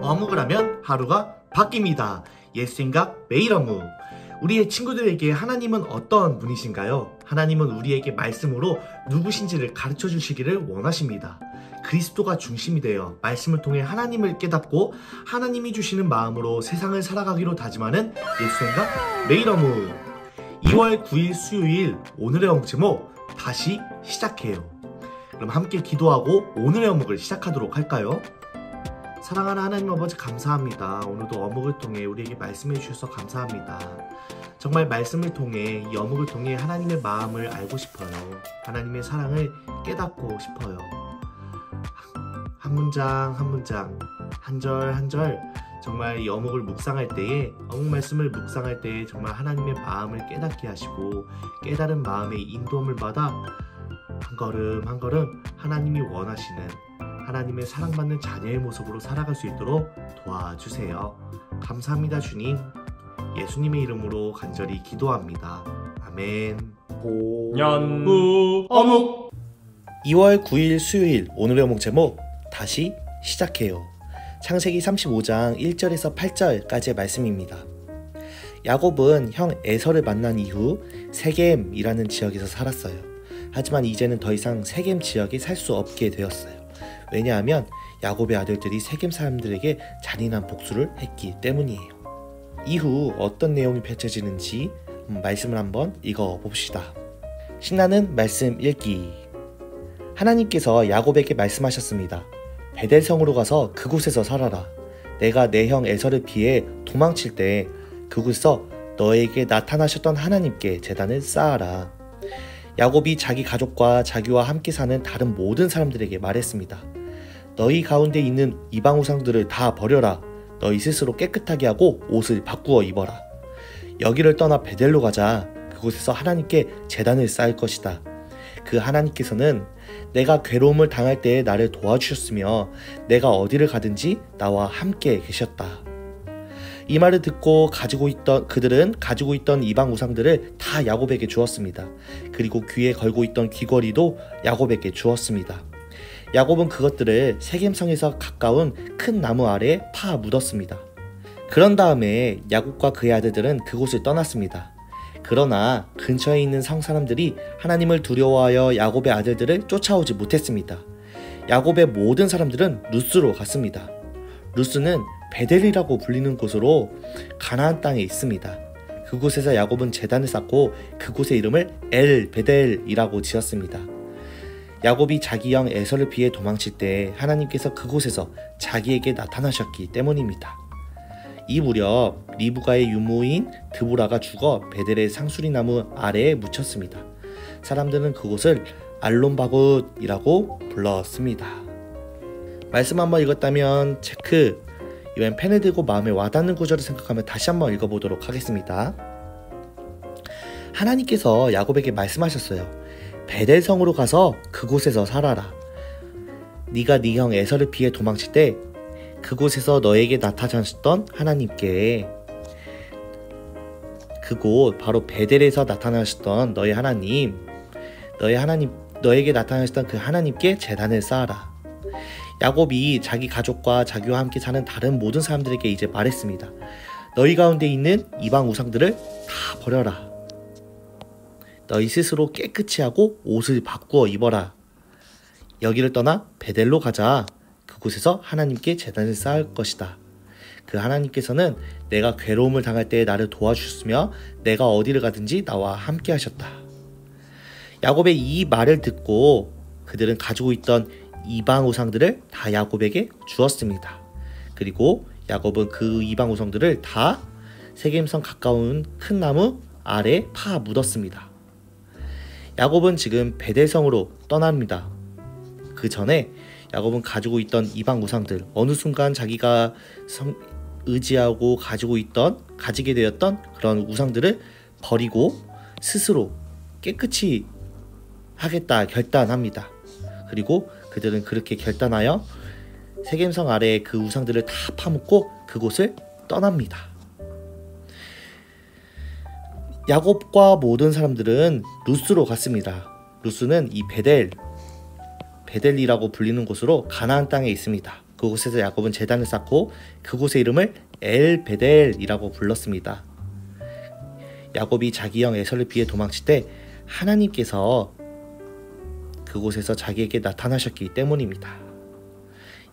어묵을 하면 하루가 바뀝니다. 옛생각 매일 어묵. 우리의 친구들에게 하나님은 어떤 분이신가요? 하나님은 우리에게 말씀으로 누구신지를 가르쳐 주시기를 원하십니다. 그리스도가 중심이 되어 말씀을 통해 하나님을 깨닫고 하나님이 주시는 마음으로 세상을 살아가기로 다짐하는 옛생각 매일 어묵. 2월 9일 수요일 오늘의 어묵 제목 다시 시작해요. 그럼 함께 기도하고 오늘의 어묵을 시작하도록 할까요? 사랑하는 하나님 아버지 감사합니다. 오늘도 어묵을 통해 우리에게 말씀해 주셔서 감사합니다. 정말 말씀을 통해 이 어묵을 통해 하나님의 마음을 알고 싶어요. 하나님의 사랑을 깨닫고 싶어요. 한 문장 한 문장 한 절 한 절 정말 이 어묵을 묵상할 때에 어묵 말씀을 묵상할 때에 정말 하나님의 마음을 깨닫게 하시고 깨달은 마음의 인도함을 받아 한 걸음 한 걸음 하나님이 원하시는 하나님의 사랑받는 자녀의 모습으로 살아갈 수 있도록 도와주세요. 감사합니다 주님. 예수님의 이름으로 간절히 기도합니다. 아멘. 연구 어묵 2월 9일 수요일 오늘의 어묵 제목 다시 시작해요. 창세기 35장 1절에서 8절까지의 말씀입니다. 야곱은 형 에서를 만난 이후 세겜이라는 지역에서 살았어요. 하지만 이제는 더 이상 세겜 지역에 살 수 없게 되었어요. 왜냐하면 야곱의 아들들이 세겜 사람들에게 잔인한 복수를 했기 때문이에요. 이후 어떤 내용이 펼쳐지는지 말씀을 한번 읽어봅시다. 신나는 말씀 읽기. 하나님께서 야곱에게 말씀하셨습니다. 베델성으로 가서 그곳에서 살아라. 내가 내 형 에서를 피해 도망칠 때 그곳에서 너에게 나타나셨던 하나님께 제단을 쌓아라. 야곱이 자기 가족과 자기와 함께 사는 다른 모든 사람들에게 말했습니다. 너희 가운데 있는 이방 우상들을 다 버려라. 너희 스스로 깨끗하게 하고 옷을 바꾸어 입어라. 여기를 떠나 베델로 가자. 그곳에서 하나님께 제단을 쌓을 것이다. 그 하나님께서는 내가 괴로움을 당할 때에 나를 도와주셨으며 내가 어디를 가든지 나와 함께 계셨다. 이 말을 듣고 그들은 가지고 있던 이방 우상들을 다 야곱에게 주었습니다. 그리고 귀에 걸고 있던 귀걸이도 야곱에게 주었습니다. 야곱은 그것들을 세겜성에서 가까운 큰 나무 아래에 파 묻었습니다. 그런 다음에 야곱과 그의 아들들은 그곳을 떠났습니다. 그러나 근처에 있는 성 사람들이 하나님을 두려워하여 야곱의 아들들을 쫓아오지 못했습니다. 야곱의 모든 사람들은 루스로 갔습니다. 루스는 베델이라고 불리는 곳으로 가나안 땅에 있습니다. 그곳에서 야곱은 제단을 쌓고 그곳의 이름을 엘 베델이라고 지었습니다. 야곱이 자기 형 에서를 피해 도망칠 때 하나님께서 그곳에서 자기에게 나타나셨기 때문입니다. 이 무렵 리브가의 유모인 드보라가 죽어 베델의 상수리나무 아래에 묻혔습니다. 사람들은 그곳을 알론바굿이라고 불렀습니다. 말씀 한번 읽었다면 체크. 이번엔 펜을 들고 마음에 와닿는 구절을 생각하며 다시 한번 읽어보도록 하겠습니다. 하나님께서 야곱에게 말씀하셨어요. 베델성으로 가서 그곳에서 살아라. 네가 네 형 에서를 피해 도망칠 때 그곳에서 너에게 나타나셨던 하나님께, 그곳 바로 베델에서 나타나셨던 너에게 나타나셨던 그 하나님께 제단을 쌓아라. 야곱이 자기 가족과 자기와 함께 사는 다른 모든 사람들에게 이제 말했습니다. 너희 가운데 있는 이방 우상들을 다 버려라. 너희 스스로 깨끗이 하고 옷을 바꾸어 입어라. 여기를 떠나 베델로 가자. 그곳에서 하나님께 제단을 쌓을 것이다. 그 하나님께서는 내가 괴로움을 당할 때에 나를 도와주셨으며 내가 어디를 가든지 나와 함께 하셨다. 야곱의 이 말을 듣고 그들은 가지고 있던 이방 우상들을 다 야곱에게 주었습니다. 그리고 야곱은 그 이방 우상들을 다 세겜성 가까운 큰 나무 아래에 파 묻었습니다. 야곱은 지금 베델성으로 떠납니다. 그 전에 야곱은 가지고 있던 이방 우상들, 어느 순간 자기가 의지하고 가지게 되었던 그런 우상들을 버리고 스스로 깨끗이 하겠다 결단합니다. 그리고 그들은 그렇게 결단하여 세겜성 아래에 그 우상들을 다 파묻고 그곳을 떠납니다. 야곱과 모든 사람들은 루스로 갔습니다. 루스는 이 베델이라고 불리는 곳으로 가나안 땅에 있습니다. 그곳에서 야곱은 제단을 쌓고 그곳의 이름을 엘 베델이라고 불렀습니다. 야곱이 자기 형 에서를 피해 도망칠 때 하나님께서 그곳에서 자기에게 나타나셨기 때문입니다.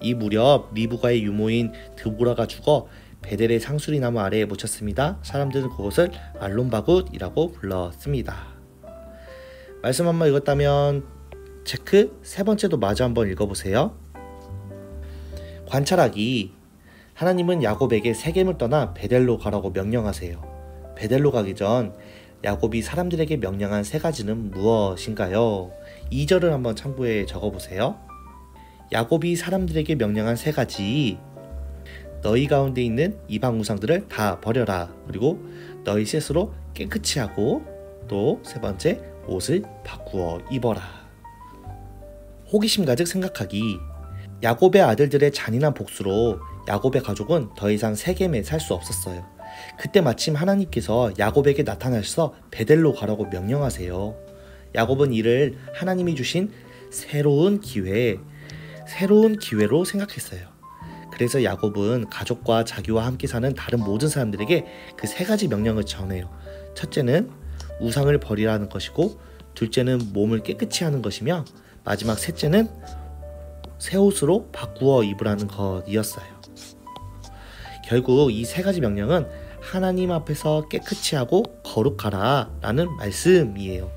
이 무렵 리브가의 유모인 드보라가 죽어 베델의 상수리 나무 아래에 묻혔습니다. 사람들은 그곳을 알론바굿이라고 불렀습니다. 말씀 한번 읽었다면 체크. 세 번째도 마저 한번 읽어보세요. 관찰하기. 하나님은 야곱에게 세겜을 떠나 베델로 가라고 명령하세요. 베델로 가기 전 야곱이 사람들에게 명령한 세 가지는 무엇인가요? 2절을 한번 참고해 적어보세요. 야곱이 사람들에게 명령한 세 가지. 너희 가운데 있는 이방 우상들을 다 버려라. 그리고 너희 스스로 깨끗이 하고, 또 세 번째, 옷을 바꾸어 입어라. 호기심 가득 생각하기. 야곱의 아들들의 잔인한 복수로 야곱의 가족은 더 이상 세겜에 살 수 없었어요. 그때 마침 하나님께서 야곱에게 나타나셔서 베델로 가라고 명령하세요. 야곱은 이를 하나님이 주신 새로운 기회로 생각했어요. 그래서 야곱은 가족과 자기와 함께 사는 다른 모든 사람들에게 그 세 가지 명령을 전해요. 첫째는 우상을 버리라는 것이고, 둘째는 몸을 깨끗이 하는 것이며, 마지막 셋째는 새 옷으로 바꾸어 입으라는 것이었어요. 결국 이 세 가지 명령은 하나님 앞에서 깨끗이 하고 거룩하라 라는 말씀이에요.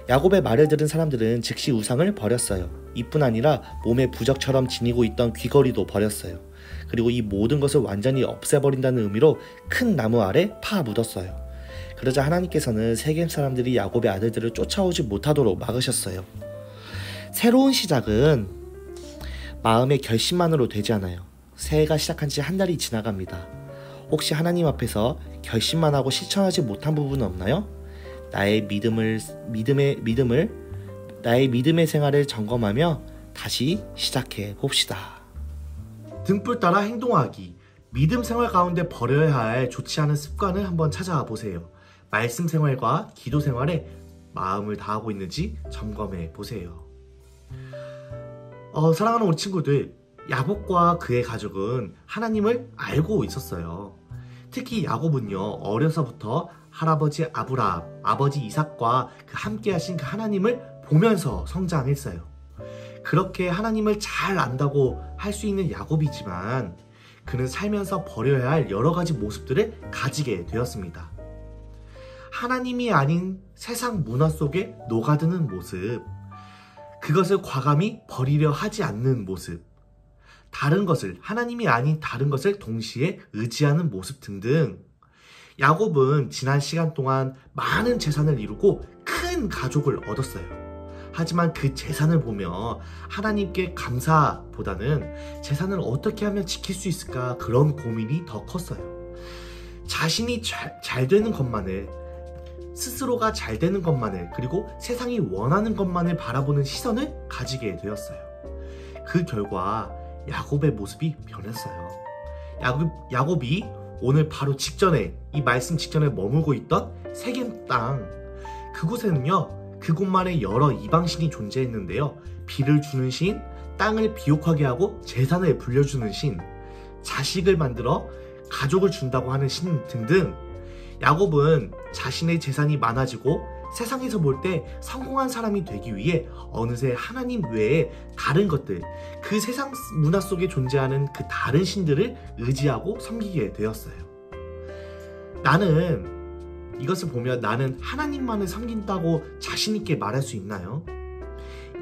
야곱의 말을 들은 사람들은 즉시 우상을 버렸어요. 이뿐 아니라 몸에 부적처럼 지니고 있던 귀걸이도 버렸어요. 그리고 이 모든 것을 완전히 없애버린다는 의미로 큰 나무 아래 파묻었어요. 그러자 하나님께서는 세겜 사람들이 야곱의 아들들을 쫓아오지 못하도록 막으셨어요. 새로운 시작은 마음의 결심만으로 되지 않아요. 새해가 시작한 지 한 달이 지나갑니다. 혹시 하나님 앞에서 결심만 하고 실천하지 못한 부분은 없나요? 나의 믿음의 생활을 점검하며 다시 시작해 봅시다. 등불 따라 행동하기. 믿음 생활 가운데 버려야 할 좋지 않은 습관을 한번 찾아와 보세요. 말씀 생활과 기도 생활에 마음을 다하고 있는지 점검해 보세요. 사랑하는 우리 친구들, 야곱과 그의 가족은 하나님을 알고 있었어요. 특히 야곱은요, 어려서부터 할아버지 아브라함, 아버지 이삭과 함께 하신 그 하나님을 보면서 성장했어요. 그렇게 하나님을 잘 안다고 할 수 있는 야곱이지만 그는 살면서 버려야 할 여러 가지 모습들을 가지게 되었습니다. 하나님이 아닌 세상 문화 속에 녹아드는 모습, 그것을 과감히 버리려 하지 않는 모습, 하나님이 아닌 다른 것을 동시에 의지하는 모습 등등. 야곱은 지난 시간 동안 많은 재산을 이루고 큰 가족을 얻었어요. 하지만 그 재산을 보며 하나님께 감사보다는 재산을 어떻게 하면 지킬 수 있을까, 그런 고민이 더 컸어요. 자신이 잘 되는 것만을, 스스로가 잘 되는 것만을, 그리고 세상이 원하는 것만을 바라보는 시선을 가지게 되었어요. 그 결과 야곱의 모습이 변했어요. 야곱이 오늘 바로 직전에, 이 말씀 직전에 머물고 있던 세겜 땅, 그곳에는요, 그곳만의 여러 이방신이 존재했는데요. 비를 주는 신, 땅을 비옥하게 하고 재산을 불려주는 신, 자식을 만들어 가족을 준다고 하는 신 등등. 야곱은 자신의 재산이 많아지고 세상에서 볼 때 성공한 사람이 되기 위해 어느새 하나님 외에 다른 것들, 그 세상 문화 속에 존재하는 그 다른 신들을 의지하고 섬기게 되었어요. 이것을 보면 나는 하나님만을 섬긴다고 자신있게 말할 수 있나요?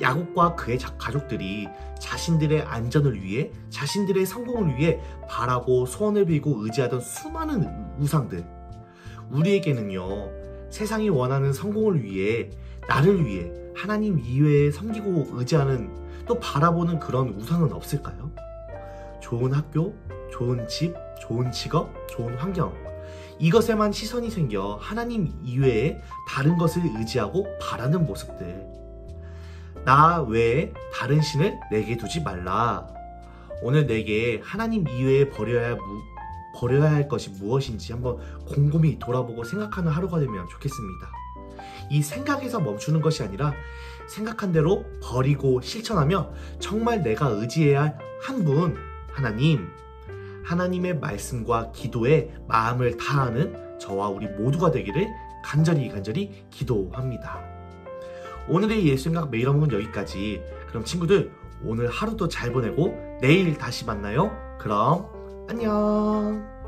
야곱과 그의 가족들이 자신들의 안전을 위해, 자신들의 성공을 위해 바라고 소원을 빌고 의지하던 수많은 우상들, 우리에게는요, 세상이 원하는 성공을 위해, 나를 위해 하나님 이외에 섬기고 의지하는, 또 바라보는 그런 우상은 없을까요? 좋은 학교, 좋은 집, 좋은 직업, 좋은 환경, 이것에만 시선이 생겨 하나님 이외에 다른 것을 의지하고 바라는 모습들. 나 외에 다른 신을 내게 두지 말라. 오늘 내게 하나님 이외에 버려야 할 것이 무엇인지 한번 곰곰이 돌아보고 생각하는 하루가 되면 좋겠습니다. 이 생각에서 멈추는 것이 아니라 생각한 대로 버리고 실천하며 정말 내가 의지해야 할 한 분, 하나님의 말씀과 기도에 마음을 다하는 저와 우리 모두가 되기를 간절히 기도합니다. 오늘의 예수생각 매일 언목은 여기까지. 그럼 친구들, 오늘 하루도 잘 보내고 내일 다시 만나요. 그럼 안녕.